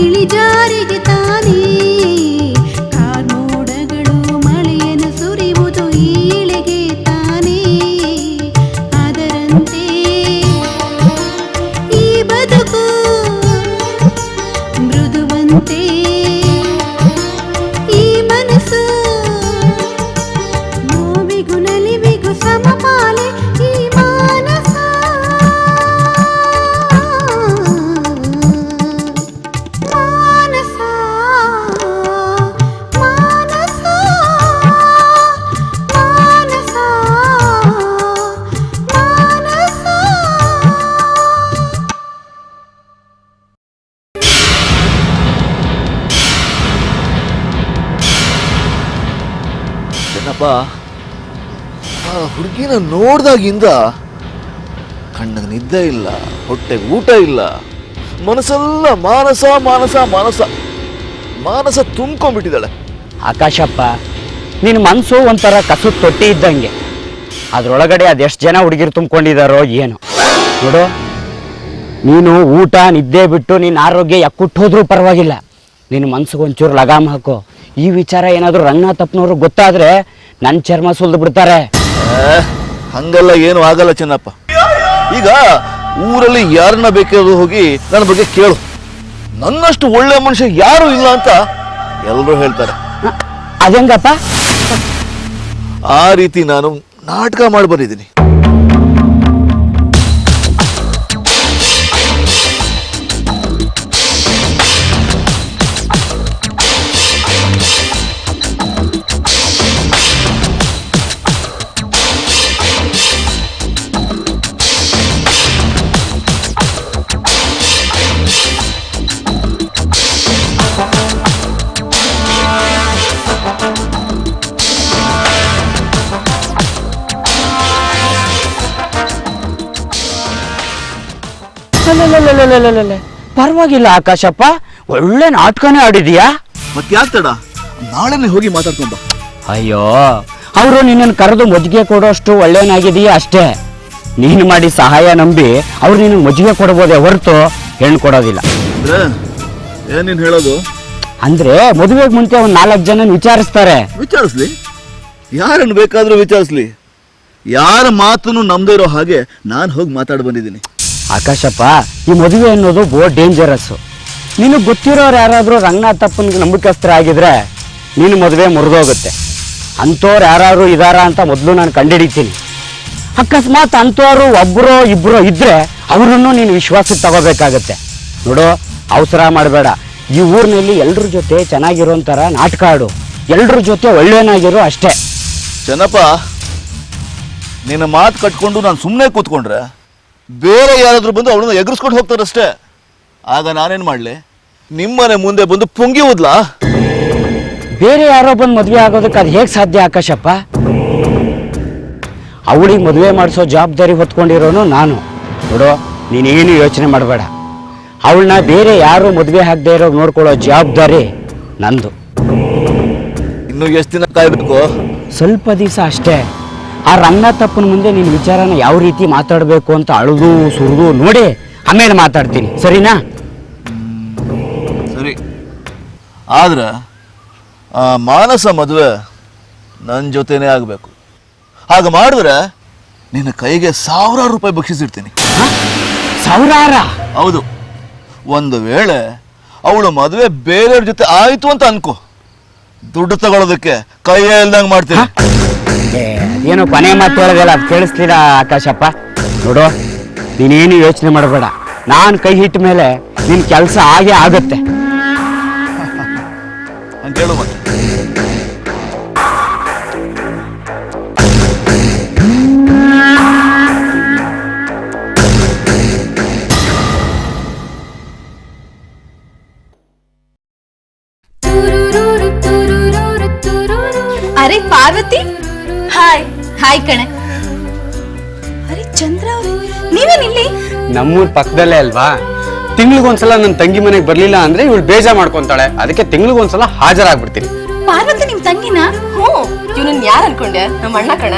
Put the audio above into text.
ಇಳಿಜಾರಿಗೆ ತಾನೇ ಕಾರ್ಮೋಡಗಳು ಮಳೆಯನ್ನು ಸುರಿಯುವುದು ಈಳೆಗೆ ತಾನೇ ಅದರಂತೆ ಈ ಬದುಕು ಮೃದುವಂತೆ ಈ ಮನಸ್ಸು ನೋವಿಗೂ ನಲಿವಿಗೂ ಸಮಪಾಲೆ ಈ ಮಾನಸ ಮಾನಸ ಮಾನಸ ಮಾನಸ ಮಾನಸ. ಏನಪ್ಪ ಆ ಹುಡುಗಿನ ನೋಡ್ದಾಗಿಂದ ಕಣ್ಣಿಗೆ ನಿದ್ದೆ ಇಲ್ಲ, ಹೊಟ್ಟೆಗೆ ಊಟ ಇಲ್ಲ, ಮನಸ್ಸೆಲ್ಲ ಮಾನಸ ಮಾನಸ ಮಾನಸ ಮಾನಸ ತುಂಬ್ಕೊಂಡ್ಬಿಟ್ಟಿದ್ದಾಳೆ. ಆಕಾಶಪ್ಪ, ನಿನ್ನ ಮನಸ್ಸು ಒಂಥರ ಕಸು ತೊಟ್ಟಿ ಇದ್ದಂಗೆ. ಅದರೊಳಗಡೆ ಅದೆಷ್ಟು ಜನ ಹುಡುಗಿರು ತುಂಬ್ಕೊಂಡಿದ್ದಾರೋ ಏನು ನೋಡು. ನೀನು ಊಟ ನಿದ್ದೆ ಬಿಟ್ಟು ನಿನ್ನ ಆರೋಗ್ಯ ಯಾಕುಟ್ಟೋದ್ರೂ ಪರವಾಗಿಲ್ಲ, ನಿನ್ನ ಮನ್ಸಿಗೆ ಒಂಚೂರು ಲಗಾಮ್ ಹಾಕು. ಈ ವಿಚಾರ ಏನಾದರೂ ರಂಗನಾಥಪ್ಪನವ್ರು ಗೊತ್ತಾದರೆ ನನ್ನ ಚರ್ಮ ಸುಲ್ದು ಬಿಡ್ತಾರೆ. ಹಂಗೆಲ್ಲ ಏನು ಆಗಲ್ಲ ಚೆನ್ನಪ್ಪ. ಈಗ ಊರಲ್ಲಿ ಯಾರನ್ನ ಬೇಕಾದ್ರೂ ಹೋಗಿ ನನ್ನ ಬಗ್ಗೆ ಕೇಳು, ನನ್ನಷ್ಟು ಒಳ್ಳೆ ಮನುಷ್ಯ ಯಾರು ಇಲ್ಲ ಅಂತ ಎಲ್ಲರೂ ಹೇಳ್ತಾರೆ. ಅದೇಂಗಪ್ಪ? ಆ ರೀತಿ ನಾನು ನಾಟಕ ಮಾಡಿ ಬಂದಿದ್ದೀನಿ. ಪರವಾಗಿಲ್ಲ ಆಕಾಶಪ್ಪ, ಒಳ್ಳೆ ನಾಟಕನೇ ಆಡಿದೀಯಾ. ಮತ್ತೆ ಯಾಕೆ ತಡ, ನಾಳೆನೇ ಹೋಗಿ ಮಾತಾಡ್ಕೊಂಬ. ಅಯ್ಯೋ, ಅವರು ನಿನ್ನನ್ನು ಕರೆದು ಮಜ್ಜಿಗೆ ಕೊಡೋಷ್ಟು ಒಳ್ಳೆಯನಾಗಿದೀಯಾ ಅಷ್ಟೇ. ನೀನು ಮಾಡಿ ಸಹಾಯ ನಂಬಿ ಅವ್ರು ನಿನ್ನ ಮಜ್ಜಿಗೆ ಕೊಡ್ಬೋದೇ ಹೊರತು ಹೆಣ್ಣು ಕೊಡೋದಿಲ್ಲ. ಅಂದ್ರೆ ಏನೇನು ಹೇಳೋದು? ಅಂದ್ರೆ ಮದುವೆಗೆ ಮುಂಚೆ ಒಂದು 4 ಜನ ವಿಚಾರಿಸ್ತಾರೆ. ವಿಚಾರಿಸ್ಲಿ, ಯಾರನ್ನು ಬೇಕಾದ್ರೂ ವಿಚಾರಿಸ್ಲಿ. ಯಾರ ಮಾತನ್ನು ನಮ್ದೇ ಇರೋ ಹಾಗೆ ನಾನು ಹೋಗಿ ಮಾತಾಡಿ ಬಂದಿದ್ದೀನಿ. ಆಕಾಶಪ್ಪ, ಈ ಮದುವೆ ಅನ್ನೋದು ಬಹು ಡೇಂಜರಸ್ಸು. ನಿನಗೆ ಗೊತ್ತಿರೋರು ಯಾರಾದರೂ ರಂಗನಾಥಪ್ಪನಿಗೆ ನಂಬಿಕಸ್ತ್ರ ಆಗಿದ್ರೆ ನೀನು ಮದುವೆ ಮುರಿದೋಗುತ್ತೆ. ಅಂಥವ್ರು ಯಾರು ಇದಾರ ಅಂತ ಮೊದಲು ನಾನು ಕಂಡುಹಿಡಿತೀನಿ. ಅಕಸ್ಮಾತ್ ಅಂಥವ್ರು ಒಬ್ಬರೋ ಇಬ್ಬರೋ ಇದ್ದರೆ ಅವರನ್ನು ನೀನು ವಿಶ್ವಾಸಕ್ಕೆ ತಗೋಬೇಕಾಗತ್ತೆ. ನೋಡು, ಅವಸರ ಮಾಡಬೇಡ. ಈ ಊರಿನಲ್ಲಿ ಎಲ್ಲರ ಜೊತೆ ಚೆನ್ನಾಗಿರೋಂಥರ ನಾಟಕ ಆಡು, ಎಲ್ಲರ ಜೊತೆ ಒಳ್ಳೆಯನಾಗಿರೋ ಅಷ್ಟೇ. ಚೆನ್ನಪ್ಪ, ನಿನ್ನ ಮಾತು ಕಟ್ಕೊಂಡು ನಾನು ಸುಮ್ಮನೆ ಕೂತ್ಕೊಂಡ್ರೆ ಬೇರೆ ಯಾರಾದರೂ ಬಂದು ಅವಳನ್ನ ಎಗರಿಸ್ಕೊಂಡು ಹೋಗ್ತಾರಷ್ಟೇ. ಆಗ ನಾನೇನು ಮಾಡಲಿ? ನಿಮ್ಮನೆ ಮುಂದೆ ಬಂದು ಪುಂಗಿ ಓದ್ಲಾ? ಬೇರೆ ಯಾರೋ ಬಂದು ಮದುವೆ ಆಗೋದಕ್ಕೆ ಅದು ಹೇಗೆ ಸಾಧ್ಯ ಆಕಾಶಪ್ಪ? ಅವಳಿಗೆ ಮದುವೆ ಮಾಡಿಸೋ ಜವಾಬ್ದಾರಿ ಹೊತ್ಕೊಂಡಿರೋನು ನಾನು. ನೋಡು, ನೀನೇನು ಯೋಚನೆ ಮಾಡಬೇಡ. ಅವಳನ್ನ ಬೇರೆ ಯಾರು ಮದುವೆ ಆಗದೆ ಇರೋ ನೋಡ್ಕೊಳ್ಳೋ ಜವಾಬ್ದಾರಿ ನಂದು. ಇನ್ನು ಎಷ್ಟು ದಿನ ಕಾಯಬೇಕು? ಸ್ವಲ್ಪ ದಿವಸ ಅಷ್ಟೇ. ಆ ರಂಗನಾಥಪ್ಪನ ಮುಂದೆ ನಿನ್ನ ವಿಚಾರನ ಯಾವ ರೀತಿ ಮಾತಾಡಬೇಕು ಅಂತ ಅಳುದು ಸುರಿದು ನೋಡಿ ಆಮೇಲೆ ಮಾತಾಡ್ತೀನಿ, ಸರಿನಾ? ಸರಿ. ಆದ್ರೆ ಆ ಮಾನಸ ಮದುವೆ ನನ್ನ ಜೊತೆನೇ ಆಗಬೇಕು. ಹಾಗೆ ಮಾಡಿದ್ರೆ ನಿನ್ನ ಕೈಗೆ 1000 ರೂಪಾಯಿ ಬಕ್ಷಿಸಿರ್ತೀನಿ. 1000? ಹೌದು. ಒಂದು ವೇಳೆ ಅವಳು ಮದುವೆ ಬೇರೆಯವ್ರ ಜೊತೆ ಆಯಿತು ಅಂತ ಅನ್ಕೋ, ದುಡ್ಡು ತಗೊಳ್ಳೋದಕ್ಕೆ ಕೈಯೇ ಇಲ್ದಂಗೆ ಮಾಡ್ತೀನಿ. ಏನೋ ಕೊನೆ ಮಾತು ಹೇಳೋದಲ್ಲ, ಅದು ಕೇಳಿಸ್ಲಿಲ್ಲ ಆಕಾಶಪ್ಪ. ನೋಡು, ನೀನೇನು ಯೋಚನೆ ಮಾಡಬೇಡ. ನಾನು ಕೈ ಹಿಟ್ಟ ಮೇಲೆ ನಿನ್ನ ಕೆಲಸ ಹಾಗೆ ಆಗುತ್ತೆ. ಹಂಗೆ ಹೇಳು ಮತ್ತೆ. ಅರೆ ಪಾರ್ವತಿ, ಹಾಯ್. ಹಾಯ್ ಕಣೆ. ಅರೆ ಚಂದ್ರ ಅವ್ರೆ, ನೀವೇನಿಲ್ಲಿ? ನಮ್ಮೂರ್ ಪಕ್ಕದಲ್ಲೇ ಅಲ್ವಾ. ತಿಂಗ್ಳಿಗೊಂದ್ಸಲ ನನ್ನ ತಂಗಿ ಮನೆಗೆ ಬರ್ಲಿಲ್ಲ ಅಂದ್ರೆ ಇವಳು ಬೇಜಾರ್ ಮಾಡ್ಕೊಂತಾಳೆ. ಅದಕ್ಕೆ ತಿಂಗ್ಳಿಗೊಂದ್ಸಲ ಹಾಜರಾಗ್ಬಿಡ್ತೀನಿ. ಪಾರ್ವತಿ ನಿಮ್ ತಂಗಿನ? ಹ್ಞೂ, ಇವನನ್ನ ಯಾರು ಅನ್ಕೊಂಡೆ? ನಮ್ಮ ಅಣ್ಣ ಕಣ.